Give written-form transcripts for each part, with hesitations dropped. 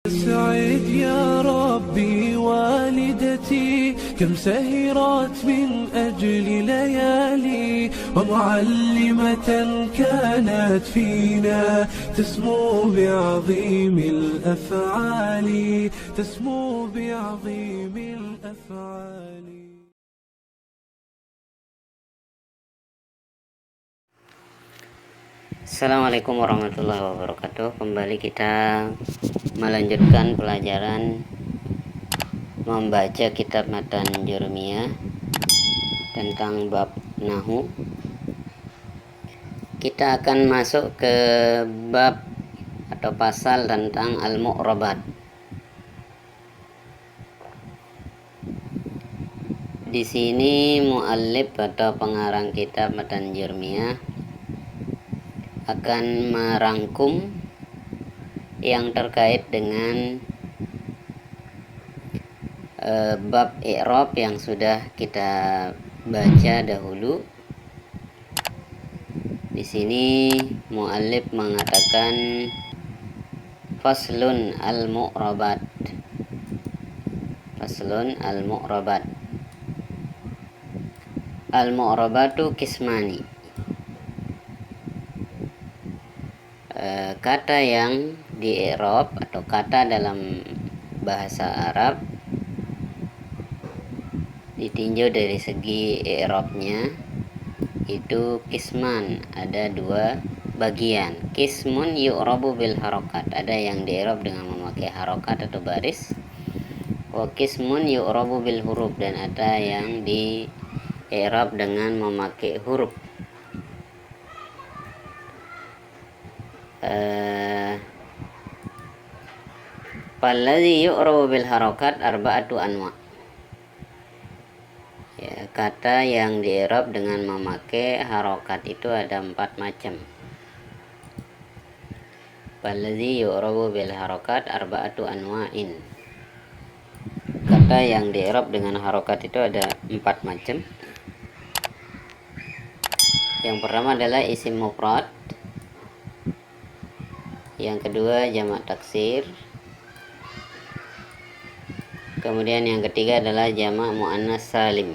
سعد يا ربي والدتي كم سهرت من أجل ليالي ومعلمة كانت فينا تسمو بعظيم الأفعال تسمو بعظيم الأفعال. Assalamualaikum warahmatullahi wabarakatuh. Kembali kita melanjutkan pelajaran membaca kitab Matan Jurmiyah tentang bab Nahu. Kita akan masuk ke bab atau pasal tentang al-mu'rabat. Di sini muallif atau pengarang kitab Matan Jurmiyah akan merangkum yang terkait dengan bab i'rab yang sudah kita baca dahulu. Di sini muallif mengatakan faslun al-mu'rabat. Faslun al-mu'rabat. Al-mu'rabatu kismani. Kata yang di i'rab atau kata dalam bahasa Arab ditinjau dari segi i'rabnya itu kisman, ada dua bagian. Kismun yu'rabu bil harokat, ada yang di i'rab dengan memakai harokat atau baris. Wa kismun yu'rabu bil huruf, dan ada yang di i'rab dengan memakai huruf. Falladhi yu'rabu bil harokat arba'atu anwa. Ya, kata yang di-i'rab dengan memakai harokat itu ada 4 macam. Falladhi yu'rabu bil harokat arba'atu anwa'in. Kata yang di-i'rab dengan harokat itu ada 4 macam. Yang pertama adalah isim mufrad. Yang kedua jamak taksir. Kemudian yang ketiga adalah jamak muannas salim.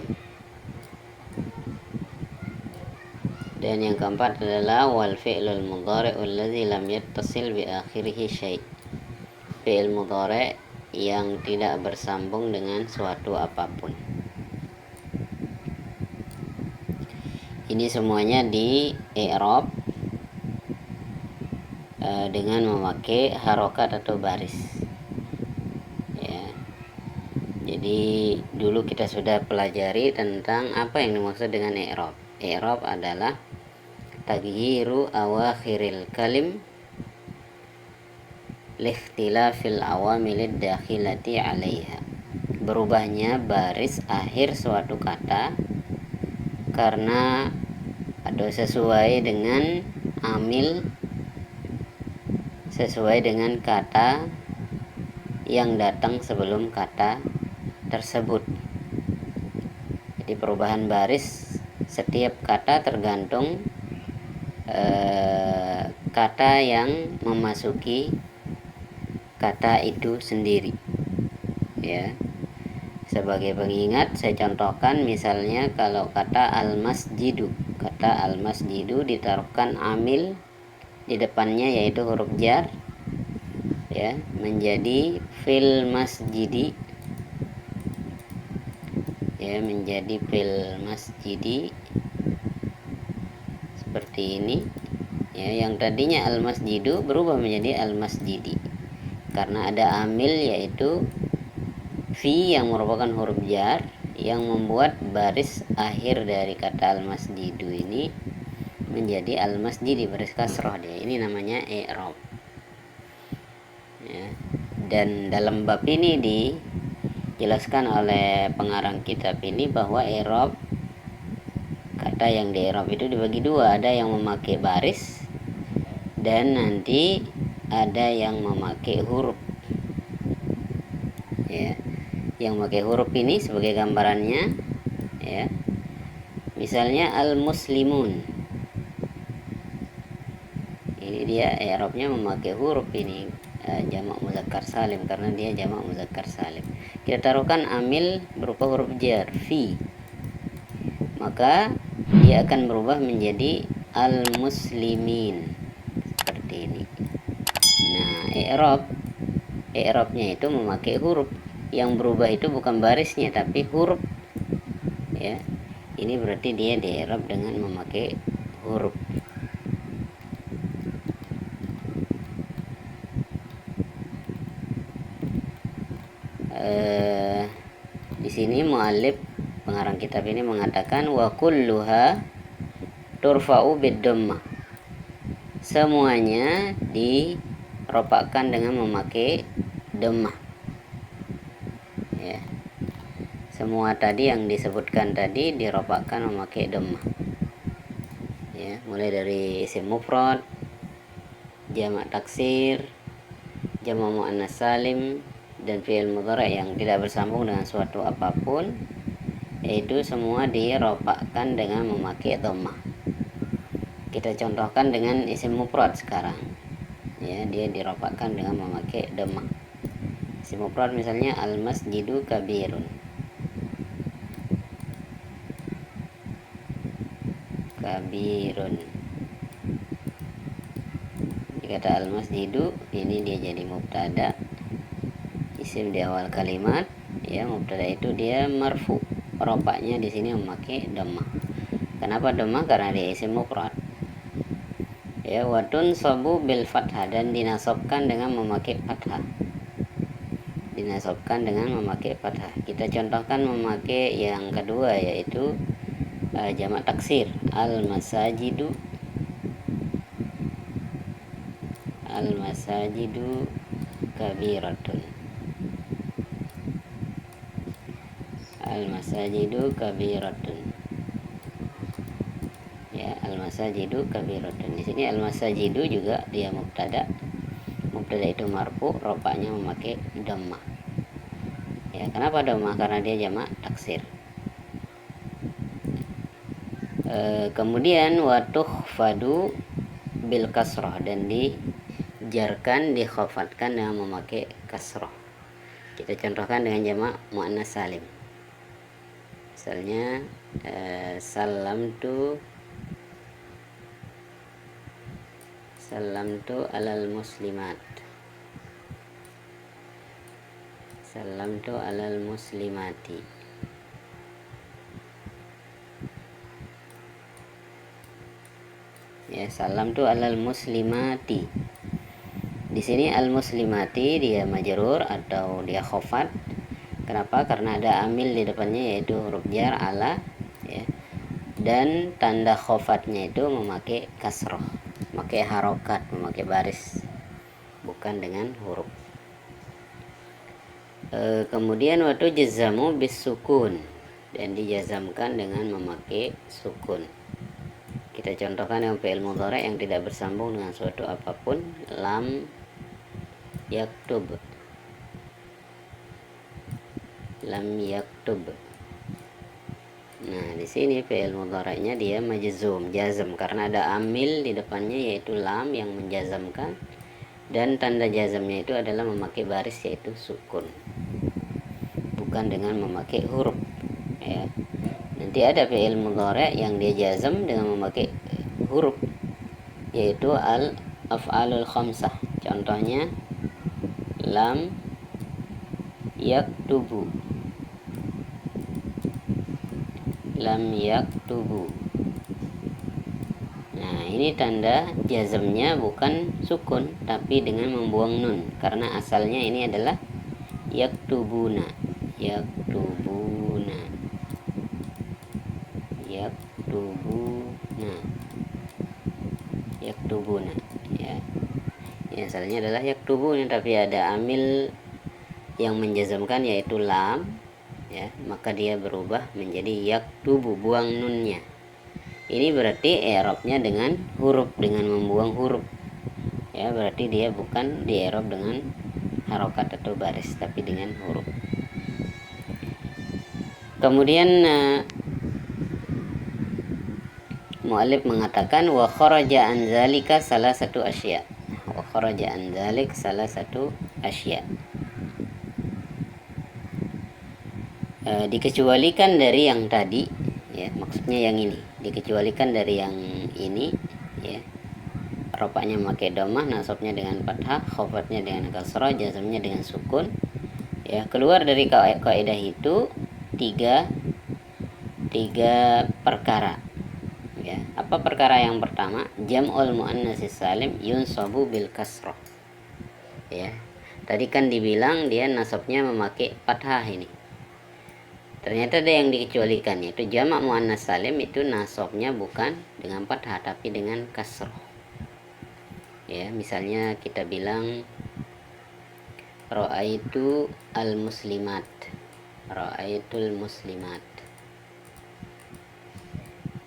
Dan yang keempat adalah wal fi'lul mudhari' allazi lam yattasil bi akhirih syai'. Fi'il mudhari' yang tidak bersambung dengan suatu apapun. Ini semuanya di i'rab dengan memakai harokat atau baris. Jadi dulu kita sudah pelajari tentang apa yang dimaksud dengan i'rab. I'rab adalah taghyiru awakhiril kalim likhtilafil awamilid dakhilati 'alaiha. Berubahnya baris akhir suatu kata karena atau sesuai dengan amil, sesuai dengan kata yang datang sebelum kata tersebut. Jadi perubahan baris setiap kata tergantung kata yang memasuki kata itu sendiri. Ya. Sebagai pengingat saya contohkan misalnya kalau kata al-masjidu. Kata al-masjidu ditaruhkan amil di depannya yaitu huruf jar, ya, menjadi fil masjidi, ya, menjadi fil masjidi seperti ini, ya. Yang tadinya al masjidu berubah menjadi al masjidi karena ada amil yaitu fi yang merupakan huruf jar yang membuat baris akhir dari kata al masjidu ini menjadi al masjidi, baris kasrah dia. Ini namanya i'rab. Ya. Dan dalam bab ini dijelaskan oleh pengarang kitab ini bahwa i'rab, kata yang di i'rab itu dibagi dua, ada yang memakai baris dan nanti ada yang memakai huruf. Ya. Yang memakai huruf ini sebagai gambarannya, ya. Misalnya al-muslimun. Ini dia i'rabnya memakai huruf ini. jamak muzakkar salim karena dia jamak muzakkar salim. Kita taruhkan amil berupa huruf jar fi, maka dia akan berubah menjadi al-muslimin seperti ini. Nah, i'rabnya itu memakai huruf. Yang berubah itu bukan barisnya tapi huruf. Ya. Ini berarti dia di-i'rab dengan memakai huruf. Di sini muallif pengarang kitab ini mengatakan wa kulluha turfa'u bid-dhammah. Semuanya dirofakkan dengan memakai dhammah. Ya. Semua tadi yang disebutkan tadi dirofakkan memakai dhammah. Ya, mulai dari isim mufrad, jamak taksir, jamak muannas salim, dan fi'il mudhari' yang tidak bersambung dengan suatu apapun, yaitu semua dirofakkan dengan memakai dhammah. Kita contohkan dengan isim mufrad sekarang. Ya, dia dirofakkan dengan memakai dhammah. Isim mufrad misalnya al-masjidu kabirun. Kabirun. Dikata al-masjidu, ini dia jadi mubtada, isim di awal kalimat. Ya, mubtada itu dia marfu, rofaknya di sini memakai dhammah. Kenapa dhammah? Karena dia isim mufrad. Ya, watun sabu bil fathah, dan dinasobkan dengan memakai fathah. Dinasobkan dengan memakai fathah. Kita contohkan memakai yang kedua, yaitu jamak taksir al-masajidu. Al-masajidu kabiratun. Al-masajidu kabiratun. Ya, al-masajidu kabiratun. Di sini al-masajidu juga dia mubtada. Mubtada itu marfu, rofaknya memakai dhammah. Ya, kenapa dhammah? Karena dia jamak taksir. Kemudian watukhfadu bil kasrah, dan dijarkan, dikhafatkan dengan memakai kasrah. Kita contohkan dengan jamak muannas salim. Misalnya salamtu alal muslimat. Salamtu alal muslimati. Ya, salam tu alal muslimati. Di sini al muslimati dia majrur atau dia khafat. Kenapa? Karena ada amil di depannya, yaitu huruf jar ala, ya. Dan tanda khafatnya itu memakai kasroh, memakai harokat, memakai baris, bukan dengan huruf. Kemudian waktu jazamu bis sukun, dan dijazamkan dengan memakai sukun. Kita contohkan dengan fi'il mudhari' yang tidak bersambung dengan suatu apapun, lam yaktub. Lam yaktub. Nah, di sini fi'il mudhari'nya dia majzum, jazm, karena ada amil di depannya yaitu lam yang menjazamkan, dan tanda jazmnya itu adalah memakai baris yaitu sukun, bukan dengan memakai huruf. Ya. Nanti ada fi'il mudhari' yang dia jazm dengan memakai huruf, yaitu al-af'alul khamsah. Contohnya lam yaktubu. Lam yaktubu. Nah, ini tanda jazmnya bukan sukun tapi dengan membuang nun, karena asalnya ini adalah yaktubuna. Yaktubuna. Yaktubuna. Yaktubuna, ya. Ini asalnya adalah yaktubuna, tapi ada amil yang menjazmkan yaitu lam, ya, maka dia berubah menjadi yaktubu, buang nunnya. Ini berarti i'rabnya dengan huruf, dengan membuang huruf. Ya, berarti dia bukan di i'rab dengan harokat atau baris, tapi dengan huruf. Kemudian mu'allif mengatakan wa kharaja an zalika salah satu asya. Wa kharaja an dzalik salah satu asya. Dikecualikan dari yang tadi, ya, maksudnya yang ini dikecualikan dari yang ini, ya. Rofa'nya memakai dhammah, nasabnya dengan fathah, khofatnya dengan kasrah, jazmnya dengan sukun. Ya, keluar dari kaidah itu tiga perkara. Ya, apa perkara yang pertama? Jam'ul muannatsis salim yunsabu bil kasrah. Ya. Tadi kan dibilang dia nasabnya memakai fathah ini. Ternyata ada yang dikecualikan, yaitu jamak muannats salim itu nasabnya bukan dengan fathah tapi dengan kasrah. Ya, misalnya kita bilang ra'aitu al-muslimat. Ra'aitul muslimat.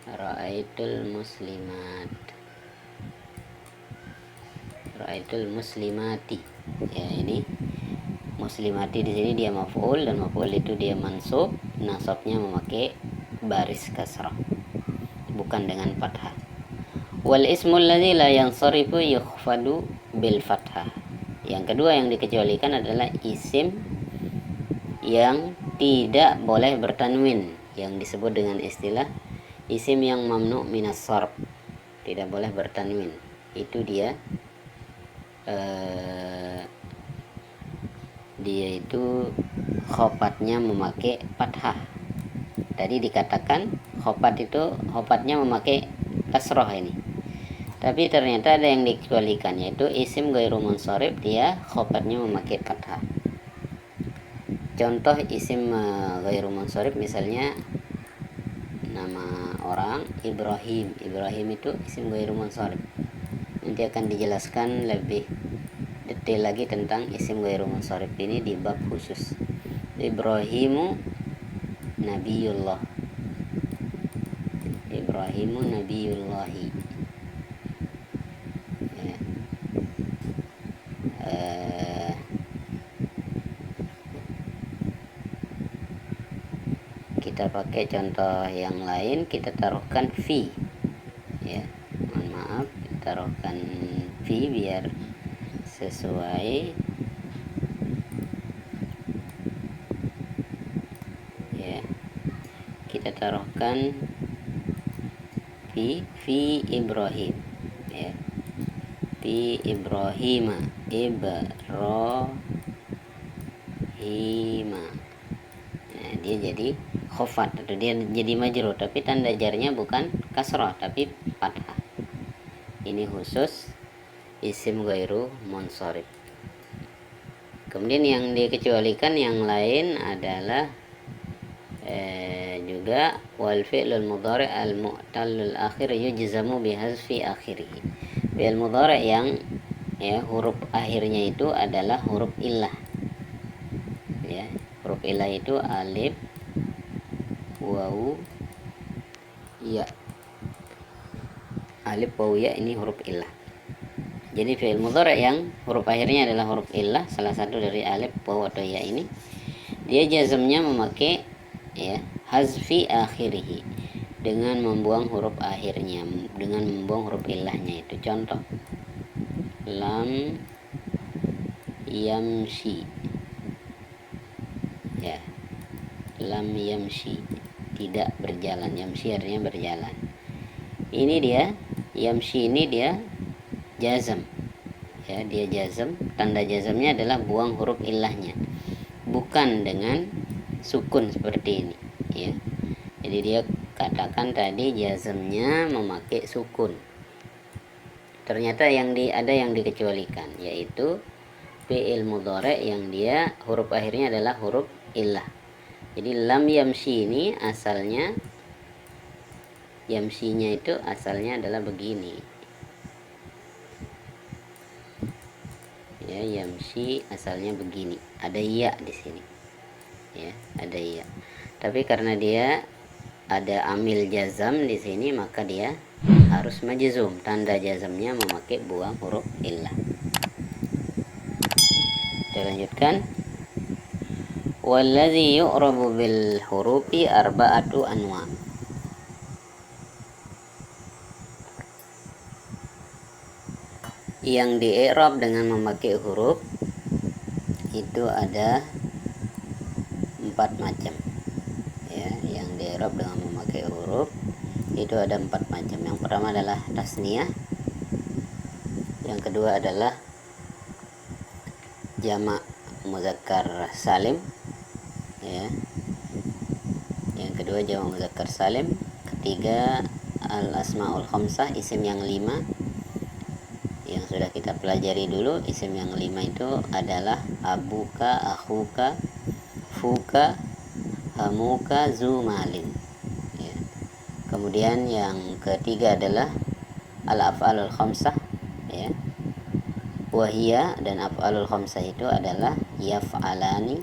Ra'aitul muslimat. Ra'aitul muslimati. Ya, ini muslimati di sini dia maf'ul, dan maf'ul itu dia mansub, nasabnya memakai baris kasrah, bukan dengan fathah. Wal ismul ladzi la yansarifu yukhfadu bil fathah. Yang kedua yang dikecualikan adalah isim yang tidak boleh bertanwin, yang disebut dengan istilah isim yang mamnu minas sarf, tidak boleh bertanwin. Itu dia itu khofatnya memakai fathah. Tadi dikatakan khofatnya memakai kasroh ini, tapi ternyata ada yang dikecualikan, yaitu isim ghairu munsharif, dia khofatnya memakai fathah. Contoh isim ghairu munsharif, misalnya nama orang Ibrahim. Ibrahim itu isim ghairu munsharif. Nanti akan dijelaskan lebih detail lagi tentang isim ghairu munsharif ini di bab khusus. Ibrahimu nabiyullah. Ibrahimu nabiyullahi. Ya. Kita pakai contoh yang lain, kita taruhkan fi. Ya, mohon maaf, kita taruhkan fi biar sesuai. Ya, kita taruhkan fi Ibrahim. Ya, fi Ibrahima, Ibrahima. Nah, dia jadi khofat, atau dia jadi majrur, tapi tanda jarnya bukan kasrah tapi fathah. Ini khusus isim ghairu munsharif. Kemudian yang dikecualikan yang lain adalah juga wal fi'lul mudhari' al mu'tallul akhir yujzamu bihazfi akhirih. Fi'il mudhari' yang huruf akhirnya itu adalah huruf illah. Ya, huruf illah itu alif, wawu, ya. Alif, wawu, ya, ini huruf illah. Jadi fi'il mudhari' yang huruf akhirnya adalah huruf illah, salah satu dari alif, wawu atau ya ini, dia jazmnya memakai hazfi akhirih, dengan membuang huruf akhirnya, dengan membuang huruf illahnya itu. Contoh, lam yamshi. Ya, lam yamshi, tidak berjalan. Yamshi artinya berjalan. Ini dia yamshi, ini dia jazm. Ya, dia jazm. Tanda jazmnya adalah buang huruf illahnya, bukan dengan sukun seperti ini. Ya, jadi dia katakan tadi jazmnya memakai sukun. Ternyata ada yang dikecualikan, yaitu fi'il mudhari' yang dia huruf akhirnya adalah huruf illah. Jadi lam yamshi ini asalnya, yamsinya itu asalnya adalah begini. Ya, yamshi asalnya begini. Ada ya di sini. Ya, ada ya. Tapi karena dia ada amil jazam di sini, maka dia harus majzum. Tanda jazamnya memakai buang huruf illah. Kita lanjutkan. Wallazi yu'rabu bil hurufi arba'atu anwa. yang di i'rab dengan memakai huruf itu ada 4 macam ya. Yang di i'rab dengan memakai huruf itu ada 4 macam. Yang pertama adalah tasniyah, yang kedua adalah jamak muzakkar salim ya, yang kedua jamak muzakkar salim, ketiga al asmaul khamsah, isim yang 5 yang sudah kita pelajari dulu. Isim yang 5 itu adalah abuka, akhuka, fuka, hamuka, zumalin ya. Kemudian yang ketiga adalah al af'alul khamsah ya, wahia, dan af'alul khamsah itu adalah yaf'alani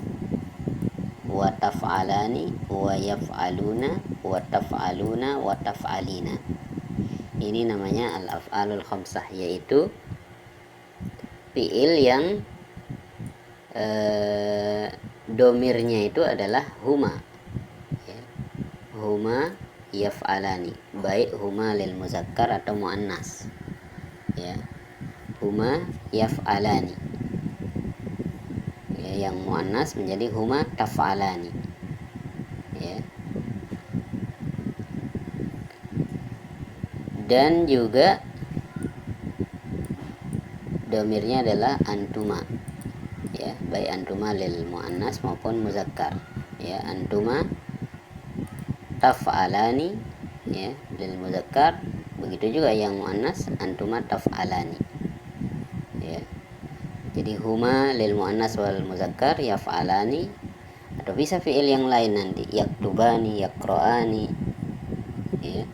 wa taf'alani wa yaf'aluna wa taf'aluna wa taf'alina. Ini namanya al af'alul khamsah, yaitu fi'il yang domirnya itu adalah huma ya. Huma yaf'alani, baik huma lil muzakkar atau muannas ya. Huma yaf'alani ya, yang muannas menjadi huma taf'alani ya. Dan juga domirnya adalah antuma ya, baik antuma lil muannas maupun muzakkar ya. Antuma taf'alani ya lil muzakkar, begitu juga yang muannas antuma taf'alani ya. Jadi huma lil muannas wal muzakkar yaf'alani, atau bisa fi'il yang lain nanti, yaktubani, yaqra'ani ya,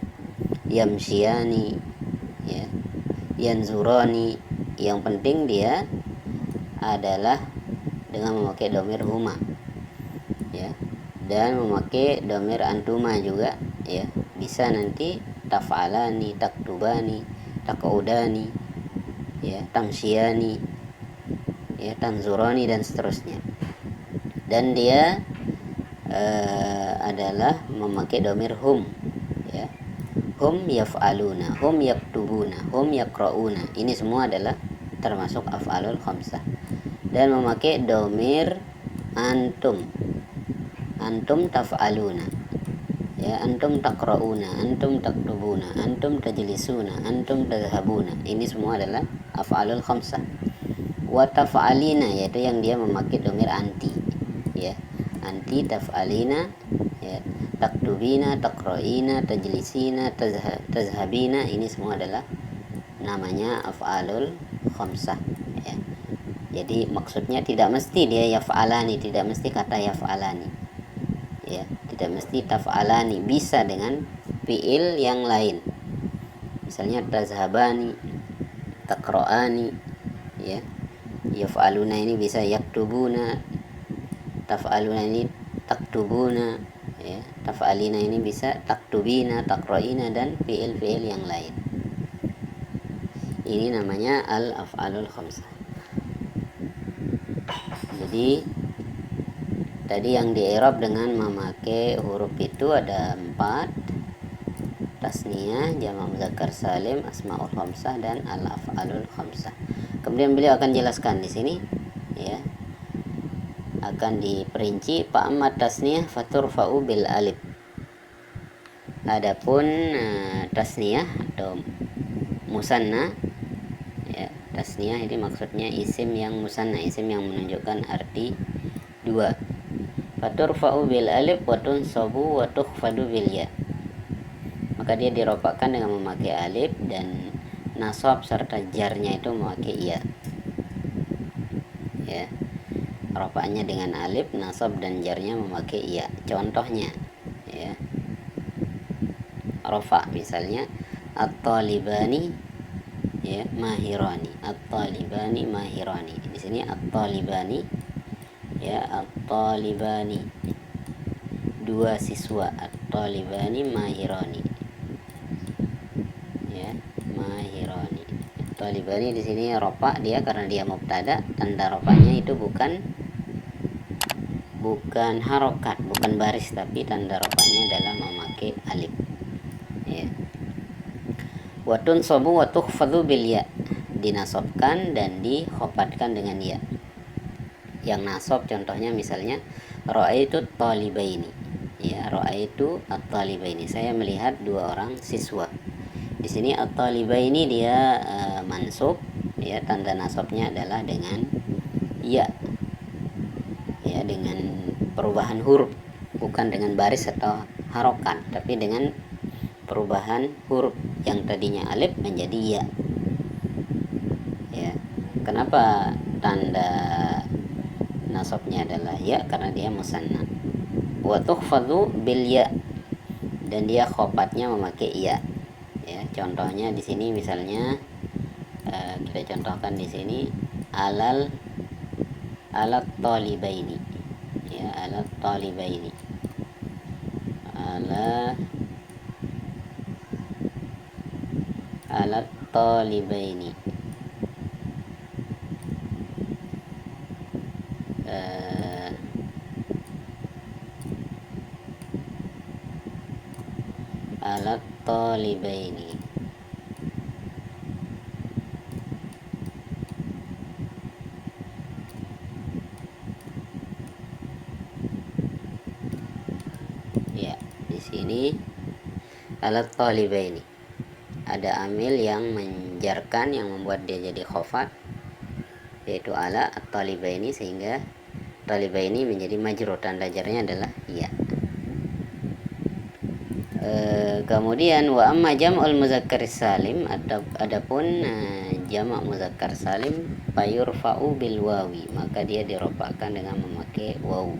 yamsiyani ya, yanzurani. Yang penting dia adalah dengan memakai domir huma ya, dan memakai domir antuma juga ya. Bisa nanti taf'alani, taktubani, taqudani ya, tamsiyani ya, tanzurani, dan seterusnya. Dan dia adalah memakai domir hum ya. Hum yaf'aluna, hum yaktubuna, hum yaqra'una. Ini semua adalah termasuk af'alul khamsah. Dan memakai domir antum, antum taf'aluna ya, antum taqra'una, antum taktubuna, antum tajlisuna, antum tadhhabuna. Ini semua adalah af'alul khamsah. Wa taf'alina, yaitu yang dia memakai domir anti ya, anti taf'alina ya, taktubina, taqra'ina, tajlisina, tazhabina. Ini semua adalah namanya af'alul khamsah ya. Jadi maksudnya tidak mesti dia yaf'alani, tidak mesti kata yaf'alani ya, tidak mesti taf'alani, bisa dengan fi'il yang lain, misalnya tazhabani, taqra'ani ya. Yaf'aluna ini bisa yaktubuna, taf'aluna ini taktubuna ya, taf'alina ini bisa taktubina, taqra'ina, dan fi'il-fi'il yang lain. Ini namanya al-af'alul khamsah. Jadi tadi yang di i'rab dengan memakai huruf itu ada 4: tasniyah, jamak muzakkar salim, asmaul khamsah, dan al-af'alul khamsah. Kemudian beliau akan jelaskan di sini ya, akan diperinci. Fa'amma tasniyah faturfa'u bil alif. Adapun tasniyah atau musanna ya, tasniyah ini maksudnya isim yang musanna, isim yang menunjukkan arti dua. Faturfa'u bil alif wa tunsabu wa tukhfadu bil ya. Maka dia dirofakkan dengan memakai alif, dan nasab serta jarnya itu memakai iya ya. Rofaknya dengan alif, nasab dan jarnya memakai iya. Contohnya ya, rofa misalnya at-talibani ya mahirani, at-talibani mahirani. Di sini at-talibani ya, at-talibani dua siswa, at-talibani mahirani ya, mahirani. At-talibani di sini rofa dia karena dia mubtada, tanda rofanya itu bukan harokat, bukan baris, tapi tanda rofanya adalah memakai alif ya. Wa tunsabu wa tukhfadu bil ya. dinasobkan dan dikhofatkan dengan ya. Yang nasob contohnya misalnya ra'aitu talibaini, ya, ra'aitu at-talibaini, saya melihat dua orang siswa. Di sini at-talibaini dia mansub, ya, tanda nasabnya adalah dengan ya, ya, dengan perubahan huruf, bukan dengan baris atau harokat, tapi dengan perubahan huruf yang tadinya alif menjadi ya. Ya, kenapa tanda nasabnya adalah ya? Karena dia musanna. Wa tukhfadhu bil ya, dan dia khofatnya memakai ya. Ya, contohnya di sini misalnya kita contohkan di sini alat talibaini, ya, alat talibaini, alat talibaini, alat talibaini. Ya, di sini alat talibaini ada amil yang menjarkan, yang membuat dia jadi khofat, yaitu ala at-talibaini, sehingga talibaini menjadi majrur, tanda jarnya adalah ya. Kemudian wa amma jam'ul muzakkar salim, adapun jamak muzakkar salim fayurfa'u bil wawi, maka dia dirofakkan dengan memakai waw,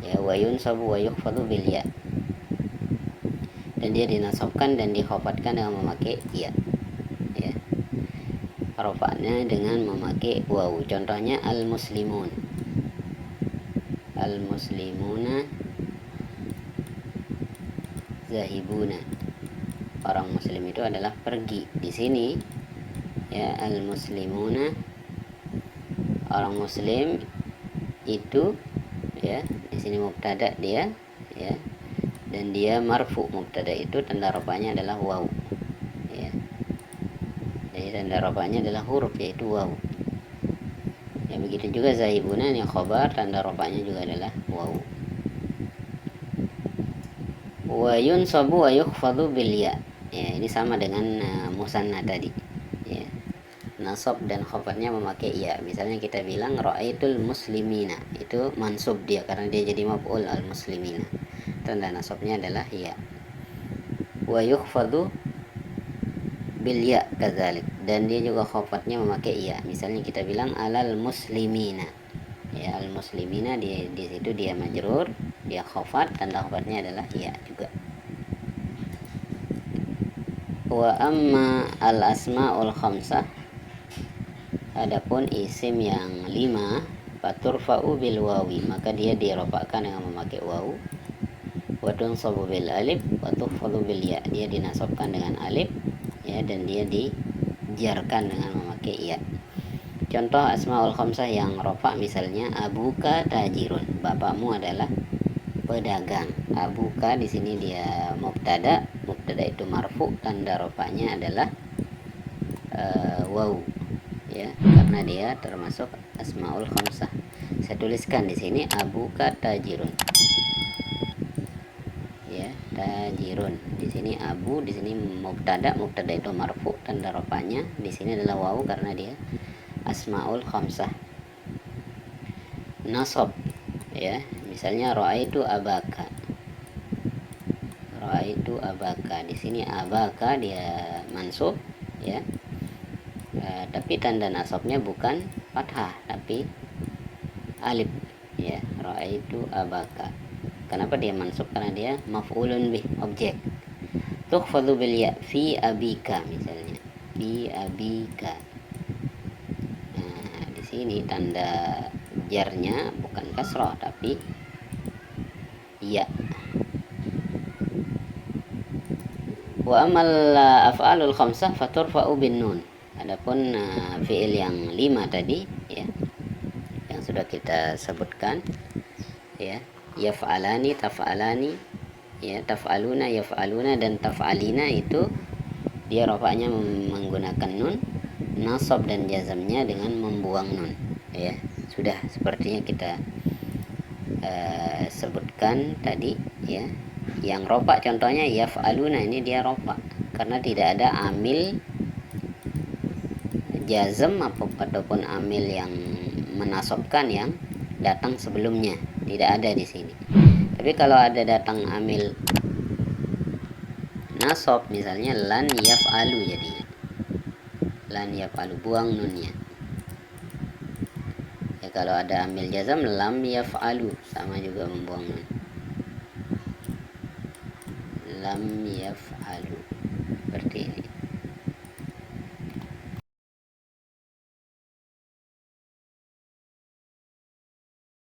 ya, wa yunsabu wa yukhfadu bil ya, dan dia dinasabkan dan dikhafatkan dengan memakai ya, ya, rofaknya dengan memakai waw. Contohnya al muslimuna zahibuna, orang muslim itu adalah pergi. Di sini ya, al muslimuna, orang muslim itu, ya, di sini mubtada dia, ya, dan dia marfu. Mubtada itu tanda rafanya adalah waw, ya, jadi tanda rafanya adalah huruf, yaitu waw. Ya, begitu juga zahibuna yang khobar, tanda rafanya juga adalah waw. Wa yunsabu wa yukhfadu bil ya, ya, ini sama dengan musanna tadi, ya, nasab dan khobarnya memakai ya. Misalnya kita bilang ra'aitul muslimina, itu mansub dia karena dia jadi maf'ul al muslimina, tanda nasabnya adalah ya. Wa yukhfadu bil ya kadzalik, dan dia juga khofatnya memakai ya. Misalnya kita bilang alal muslimina, ya, al muslimina, di situ dia majrur, dia khofat, tanda khofatnya adalah ya juga. Wa amma al asmaul khamsah, adapun isim yang 5, faturfa'u bil wawi, maka dia dirofakkan dengan memakai waw. Wa tunsabu bil alif wa tukhfadu bil ya, dia dinasabkan dengan alif, ya, dan dia dijarkan dengan memakai ya. Contoh asmaul khamsah yang rofa, misalnya abuka tajirun, bapakmu adalah pedagang. Abuka di sini dia mubtada itu marfu, tanda rofanya adalah waw, ya, karena dia termasuk asmaul khamsah. Saya tuliskan di sini abuka tajirun, ya, tajirun. Di sini abu, di sini mubtada itu marfu, tanda rofanya di sini adalah waw karena dia asmaul khamsah. Nasab, ya, misalnya ra'aitu abaka, di sini abaka dia mansub, ya, tapi tanda nasabnya bukan fathah tapi alif, ya, ra'aitu abaka. Kenapa dia mansub? Karena dia maf'ulun bih, objek. Tukhfadhu bil ya fi abika, misalnya fi abika. Nah, di sini tanda jarnya bukan kasrah tapi ya. Wa amal af'alul khamsah faturfa'u bin nun. Adapun fi'il yang 5 tadi, ya, yang sudah kita sebutkan, ya, yaf'alani, taf'alani, ya, taf'aluna, yaf'aluna, dan taf'alina, itu dia rafa'nya menggunakan nun, nasab dan jazamnya dengan membuang nun, ya. Sudah sepertinya kita sebutkan tadi, ya. Yang rofa contohnya yaf'aluna, ini dia rofa karena tidak ada amil jazm ataupun amil yang menasabkan yang datang sebelumnya, tidak ada di sini. Tapi kalau ada datang amil nasab, misalnya lan yaf'alu, jadinya lan yaf'alu, buang nunnya. Ya, kalau ada amil jazam lam yaf'alu, sama juga membuang nun, lam yaf'alu, seperti ini.